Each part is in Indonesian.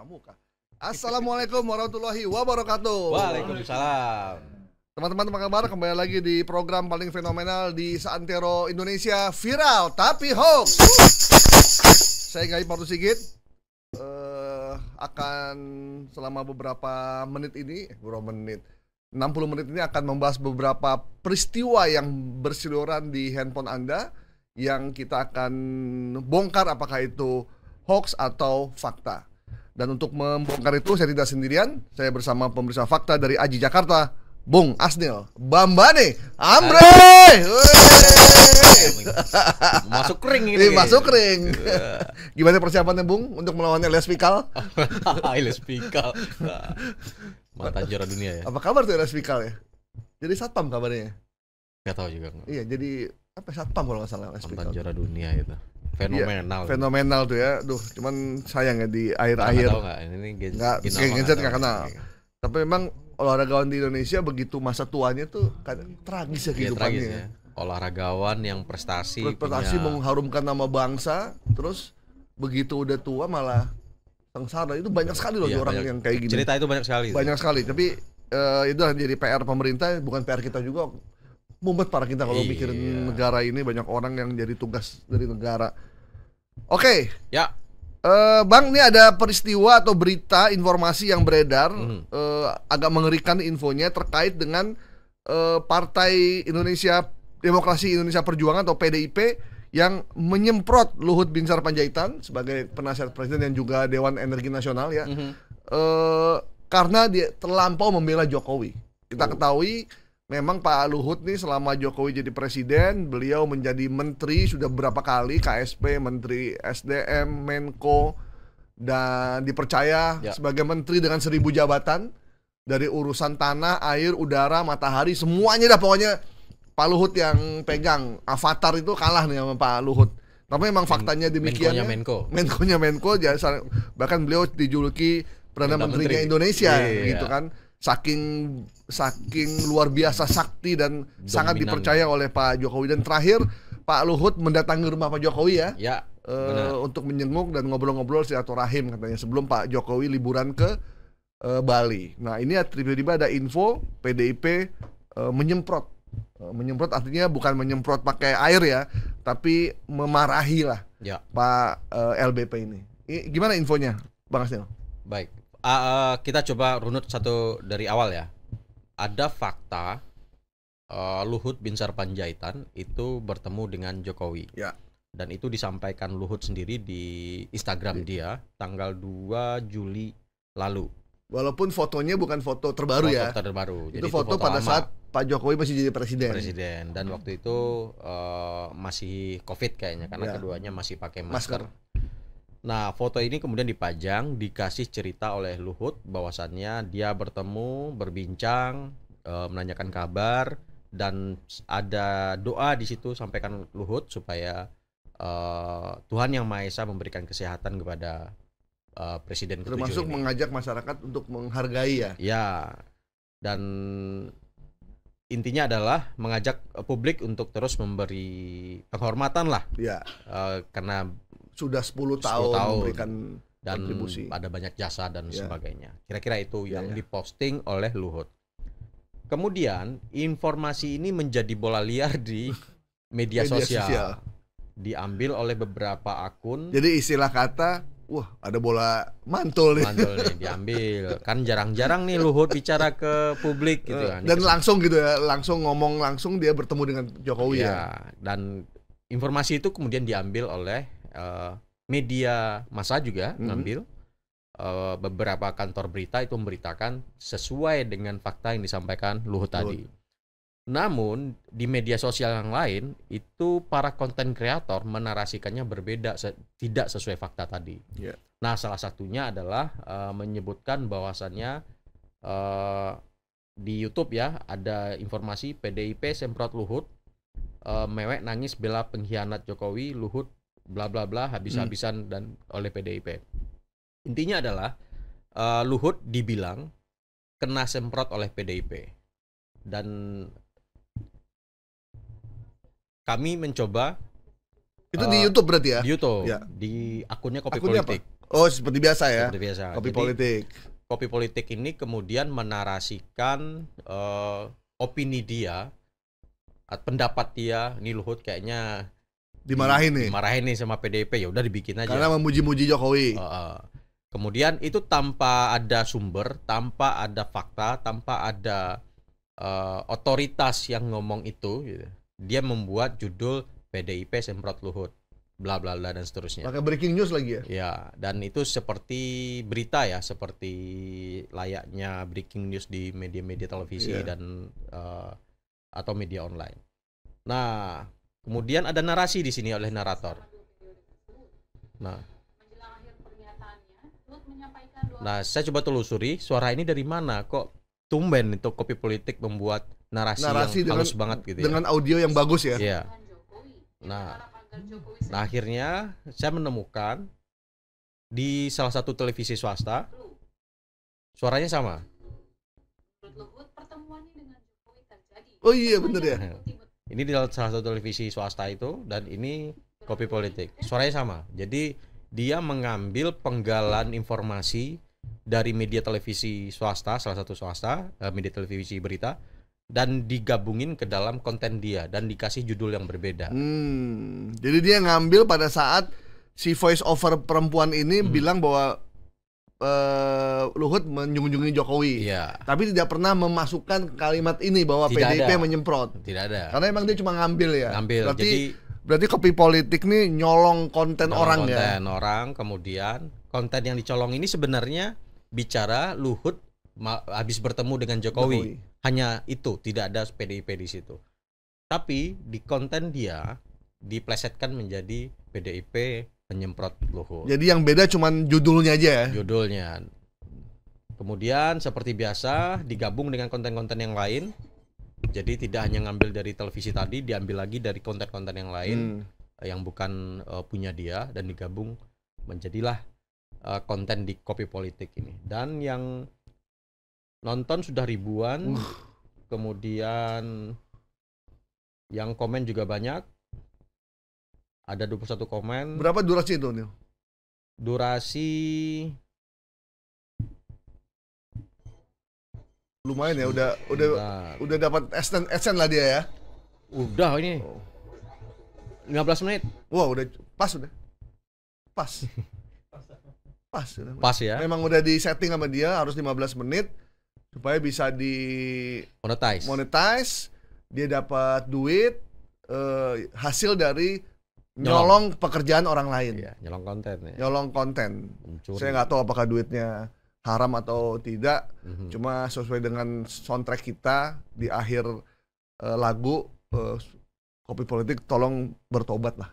Pramuka. Assalamualaikum warahmatullahi wabarakatuh. Waalaikumsalam. Teman-teman apa kabar? Kembali lagi di program paling fenomenal di seantero Indonesia, viral tapi hoax. Saya Gaib Martu Sigit akan selama beberapa menit ini, 60 menit ini akan membahas beberapa peristiwa yang berseliweran di handphone Anda yang kita akan bongkar apakah itu hoax atau fakta. Dan untuk membongkar itu saya tidak sendirian, saya bersama pemeriksa fakta dari Aji Jakarta, Bung Asnil Bambane Ambre. Masuk kering ini. Masuk kering. Gimana persiapannya Bung untuk melawan Elias Pikal? Elias Pikal. Mantan juara dunia ya. Apa kabar tuh Elias Pikal ya? Jadi satpam kabarnya. Gak tahu juga. Iya, jadi apa satpam kalau nggak salah Elias Pikal. Mantan juara dunia itu. Fenomenal. Iya, fenomenal tuh ya. Duh, cuman sayang ya di akhir-akhir. Nggak kenal. Tapi memang olahragawan di Indonesia begitu masa tuanya tuh tragis ya kehidupannya. Tragis, ya. Olahragawan yang prestasi mengharumkan nama bangsa, terus begitu udah tua malah sengsara. Itu banyak sekali loh orang yang kayak gini. Cerita itu banyak sekali. Banyak sekali. Tapi itu jadi PR pemerintah, bukan PR kita juga. Mumet para kita kalau mikirin negara ini, banyak orang yang jadi tugas dari negara. Oke. Ya. Bang, ini ada peristiwa atau berita informasi yang beredar agak mengerikan infonya terkait dengan Partai Demokrasi Indonesia Perjuangan atau PDIP yang menyemprot Luhut Binsar Panjaitan sebagai penasihat presiden dan juga Dewan Energi Nasional ya. Karena dia terlampau membela Jokowi. Kita ketahui memang Pak Luhut nih selama Jokowi jadi presiden, beliau menjadi menteri sudah beberapa kali, KSP, Menteri SDM, Menko, dan dipercaya sebagai menteri dengan 1000 jabatan dari urusan tanah, air, udara, matahari, semuanya dah pokoknya Pak Luhut yang pegang. Avatar itu kalah nih sama Pak Luhut. Tapi memang faktanya demikian. Menkonya Menko, bahkan beliau dijuluki Perdana Menterinya Indonesia gitu kan. Saking luar biasa sakti dan sangat dipercaya oleh Pak Jokowi. Dan terakhir Pak Luhut mendatangi rumah Pak Jokowi untuk menjenguk dan ngobrol-ngobrol silaturahim katanya sebelum Pak Jokowi liburan ke Bali. Nah ini tiba-tiba ada info PDIP menyemprot. Menyemprot artinya bukan menyemprot pakai air ya, tapi memarahi lah Pak LBP ini. Gimana infonya Bang Asnil? Baik. Kita coba runut satu dari awal ya. Ada fakta Luhut Binsar Panjaitan itu bertemu dengan Jokowi. Ya. Dan itu disampaikan Luhut sendiri di Instagram dia tanggal 2 Juli lalu. Walaupun fotonya bukan foto terbaru ya. Terbaru. Itu foto pada saat Pak Jokowi masih jadi presiden. Dan waktu itu masih COVID kayaknya karena keduanya masih pakai masker. Nah, foto ini kemudian dipajang, dikasih cerita oleh Luhut bahwasannya dia bertemu, berbincang, menanyakan kabar, dan ada doa di situ sampaikan Luhut supaya Tuhan Yang Maha Esa memberikan kesehatan kepada Presiden ke-7 termasuk ini. Mengajak masyarakat untuk menghargai ya. Ya, dan intinya adalah mengajak publik untuk terus memberi penghormatan lah. Ya. Karena sudah 10 tahun memberikan dan kontribusi. Ada banyak jasa dan sebagainya. Kira-kira itu yang diposting oleh Luhut. Kemudian informasi ini menjadi bola liar di media sosial. Diambil oleh beberapa akun. Jadi istilah kata, wah ada bola mantul nih. Mantul nih diambil. Kan jarang-jarang nih Luhut bicara ke publik gitu kan. Dan langsung gitu ya, langsung ngomong langsung dia bertemu dengan Jokowi ya. Dan informasi itu kemudian diambil oleh media massa juga ngambil. Beberapa kantor berita itu memberitakan sesuai dengan fakta yang disampaikan Luhut tadi. Namun di media sosial yang lain itu para konten kreator menarasikannya berbeda, tidak sesuai fakta tadi. Nah salah satunya adalah menyebutkan bahwasannya di YouTube ya ada informasi PDIP semprot Luhut, mewek nangis bela pengkhianat Jokowi, Luhut bla bla bla habis-habisan dan oleh PDIP. Intinya adalah Luhut dibilang kena semprot oleh PDIP. Dan kami mencoba itu di YouTube berarti ya? Di YouTube, di akunnya Kopi Politik. Oh, seperti biasa ya. Seperti biasa. Kopi Jadi, politik. Kopi politik ini kemudian menarasikan opini dia, pendapat dia, nih Luhut kayaknya dimarahin nih sama PDIP, ya udah dibikin aja. Karena memuji-muji Jokowi. Kemudian itu tanpa ada sumber, tanpa ada fakta, tanpa ada otoritas yang ngomong itu, gitu. Dia membuat judul PDIP semprot Luhut, bla bla bla dan seterusnya. Pakai breaking news lagi ya? Ya, dan itu seperti berita ya, seperti layaknya breaking news di media-media televisi dan atau media online. Nah, kemudian ada narasi di sini oleh narator. Nah, saya coba telusuri suara ini dari mana, kok tumben itu Kopi Politik membuat narasi yang halus banget gitu ya. Dengan audio yang bagus ya. Iya. Nah, akhirnya saya menemukan di salah satu televisi swasta suaranya sama. Oh iya bener ya. Ini di salah satu televisi swasta itu, dan ini Kopi Politik. Suaranya sama. Jadi dia mengambil penggalan informasi dari media televisi swasta, salah satu swasta, media televisi berita, dan digabungin ke dalam konten dia dan dikasih judul yang berbeda. Jadi dia ngambil pada saat si voice over perempuan ini bilang bahwa Luhut menjunjungi Jokowi. Iya. Tapi tidak pernah memasukkan kalimat ini bahwa PDIP menyemprot. Tidak ada. Karena emang dia cuma ngambil ya. Berarti Kopi Politik nih nyolong konten orang ya. Konten orang, kemudian konten yang dicolong ini sebenarnya bicara Luhut habis bertemu dengan Jokowi. Hanya itu, tidak ada PDIP di situ. Tapi di konten dia diplesetkan menjadi PDIP menyemprot Luhut. Jadi yang beda cuman judulnya aja ya. Judulnya. Kemudian seperti biasa digabung dengan konten-konten yang lain. Jadi tidak hanya ngambil dari televisi tadi, diambil lagi dari konten-konten yang lain yang bukan punya dia, dan digabung menjadilah konten di Kopi Politik ini. Dan yang nonton sudah ribuan, kemudian yang komen juga banyak, ada 21 komen. Berapa durasi itu, Nil? Durasi lumayan ya, udah dapat adsense lah dia ya. Udah ini 15 menit. Wah, udah pas. Pas ya. Memang udah di setting sama dia harus 15 menit supaya bisa di monetize, dia dapat duit hasil dari nyolong pekerjaan orang lain. Iya, nyolong konten ya. Nyolong konten. Saya nggak tahu apakah duitnya haram atau tidak. Cuma sesuai dengan soundtrack kita di akhir lagu Kopi Politik, tolong bertobat lah.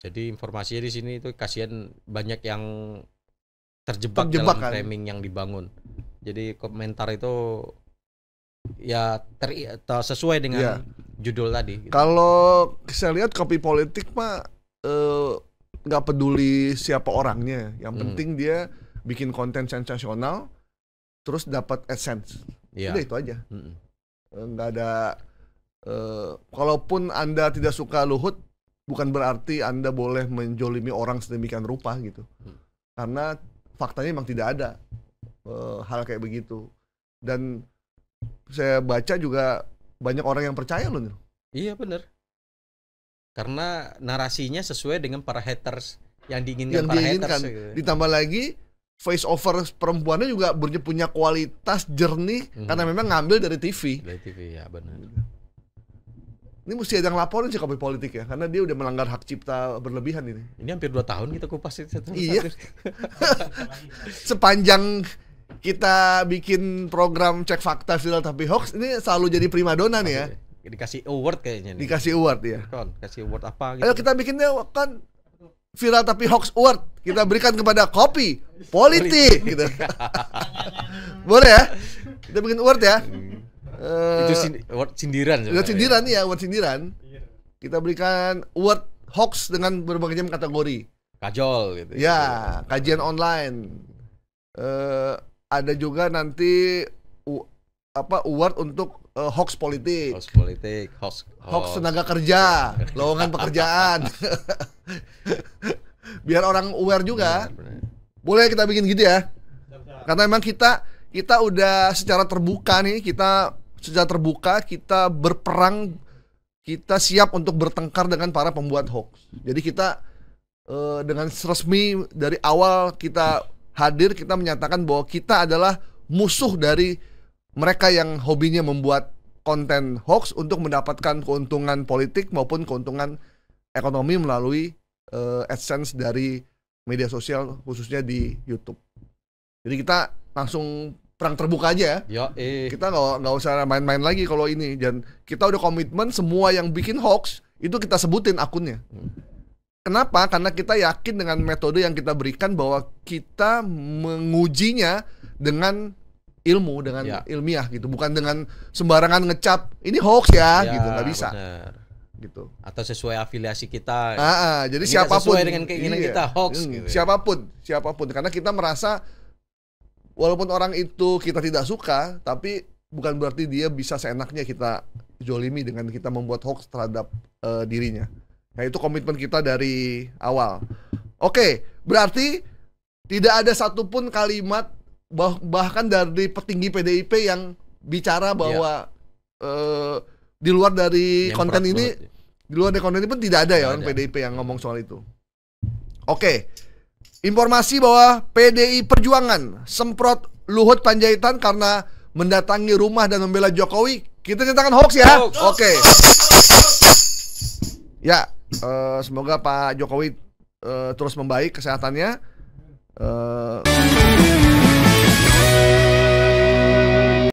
Jadi informasinya di sini itu kasihan banyak yang terjebak dalam framing yang dibangun. Jadi komentar itu ya sesuai dengan judul tadi. Gitu. Kalau saya lihat Kopi Politik mah nggak peduli siapa orangnya, yang penting dia bikin konten sensasional, terus dapat AdSense. Udah itu aja. Nggak ada. Kalaupun Anda tidak suka Luhut, bukan berarti Anda boleh menjolimi orang sedemikian rupa gitu. Karena faktanya memang tidak ada hal kayak begitu. Dan saya baca juga banyak orang yang percaya loh. Iya benar. Karena narasinya sesuai dengan para haters yang diinginkan para haters. Ditambah lagi voice over perempuannya juga punya kualitas jernih karena memang ngambil dari TV. Dari TV ya benar. Ini mesti ada yang laporin sih Kopi Politik ya, karena dia udah melanggar hak cipta berlebihan ini. Ini hampir 2 tahun kita kupas itu. Iya. Sepanjang kita bikin program cek fakta viral tapi hoax, ini selalu jadi primadona nih ya. Dikasih award kayaknya nih. Dikasih award ya. Kasih award apa gitu. Ayo kita bikinnya kan viral tapi hoax award. Kita berikan kepada Kopi Politik gitu. Boleh ya? Kita bikin award ya. Itu award sindiran. Award sindiran ya, award sindiran. Kita berikan award hoax dengan berbagai macam kategori. Kajol gitu. Ya, kajian online. Ada juga nanti award untuk hoax politik. Hoax politik, hoax tenaga kerja, lowongan pekerjaan. Biar orang aware juga. Benar. Boleh kita bikin gitu ya? Karena memang kita udah secara terbuka nih, kita berperang, kita siap untuk bertengkar dengan para pembuat hoax. Jadi kita dengan resmi dari awal kita hadir, kita menyatakan bahwa kita adalah musuh dari mereka yang hobinya membuat konten hoax untuk mendapatkan keuntungan politik maupun keuntungan ekonomi melalui AdSense dari media sosial, khususnya di YouTube. Jadi kita langsung perang terbuka aja ya. Kita nggak usah main-main lagi kalau ini. Dan kita udah komitmen semua yang bikin hoax itu kita sebutin akunnya. Kenapa? Karena kita yakin dengan metode yang kita berikan bahwa kita mengujinya dengan ilmu, dengan ilmiah gitu, bukan dengan sembarangan ngecap ini hoax ya gitu, nggak bisa. Bener. Gitu. Atau sesuai afiliasi kita. Jadi siapapun sesuai dengan keinginan kita hoax gitu. Siapapun karena kita merasa walaupun orang itu kita tidak suka, tapi bukan berarti dia bisa seenaknya kita zolimi dengan kita membuat hoax terhadap dirinya. Nah itu komitmen kita dari awal. Oke, berarti tidak ada satupun kalimat bahkan dari petinggi PDIP yang bicara bahwa di luar dari konten ini, di luar dari konten ini pun tidak ada ya orang PDIP yang ngomong soal itu. Oke, informasi bahwa PDI Perjuangan semprot Luhut Panjaitan karena mendatangi rumah dan membela Jokowi, kita nyatakan hoax ya. Oke. Ya, semoga Pak Jokowi terus membaik kesehatannya.